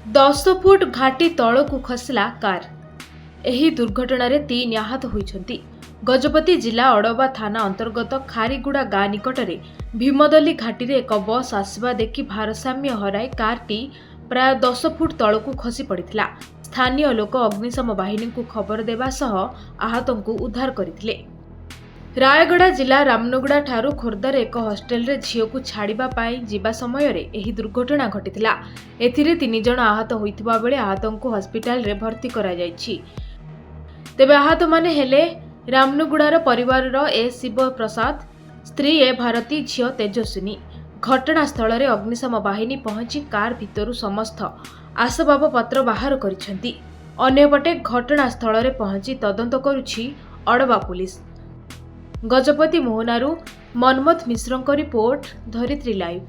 10 foot घाटी तलकू खसला car. ଏହି ଦୁର୍ଘଟଣାରେ 3 ଆହତ ହୋଇଛନ୍ତି। ଗଜପତି ଜିଲ୍ଲା ଅଡବା ଥାନା ଅନ୍ତର୍ଗତ ଖାରିଗୁଡ଼ା ଗାଁ ନିକଟରେ ଭୀମଦଲି ଘାଟିରେ ଏକ ବସ୍ ଆସିବା ଦେଖି ଭାରସାମ୍ୟ ହରାଇ କାରଟି ପ୍ରାୟ 10 ଫୁଟ ତଳକୁ ଖସି ପଡ଼ିଥିଲା। ସ୍ଥାନୀୟ ଲୋକ ଅଗ୍ନିଶମ ବାହିନୀକୁ ଖବର ଦେବା ସହ ଆହତଙ୍କୁ ଉଦ୍ଧାର କରିଥିଲେ। ରାୟଗଡ଼ା ଜିଲ୍ଲା ରାମନଗୁଡ଼ା ଠାରୁ ଖୋର୍ଦ୍ଧାରେ ଏକ ହଷ୍ଟେଲରେ ଝିଅକୁ ଛାଡ଼ିବା ପାଇଁ ଯିବା ସମୟରେ ଏହି ଦୁର୍ଘଟଣା ଘଟିଥିଲା। ଏଥିରେ 3 ଜଣ ଆହତ ହୋଇଥିବା ବେଳେ ଆହତଙ୍କୁ ହସ୍ପିଟାଲରେ ଭର୍ତ୍ତି କରାଯାଇଛି। ତେବେ ଆହତମାନେ ହେଲେ ରାମନଗୁଡ଼ାର ପରିବାରର ଏ ଶିବ ପ୍ରସାଦ, ସ୍ତ୍ରୀ ଏ ଭାରତୀ, ଝିଅ ତେଜସ୍ୱିନୀ। ଘଟଣାସ୍ଥଳରେ ଅଗ୍ନିଶମ ବାହିନୀ ପହଞ୍ଚି କାର ଭିତରୁ ସମସ୍ତ ଆସବାବପତ୍ର ବାହାର କରିଛନ୍ତି। ଅନ୍ୟପଟେ ଘଟଣାସ୍ଥଳରେ ପହଞ୍ଚି ତଦନ୍ତ କରୁଛି ଅଡବା ପୁଲିସ। ଗଜପତି ମୋହନାରୁ ମନ୍ମଥ ମିଶ୍ରଙ୍କ ରିପୋର୍ଟ, ଧରିତ୍ରୀ ଲାଇଭ୍।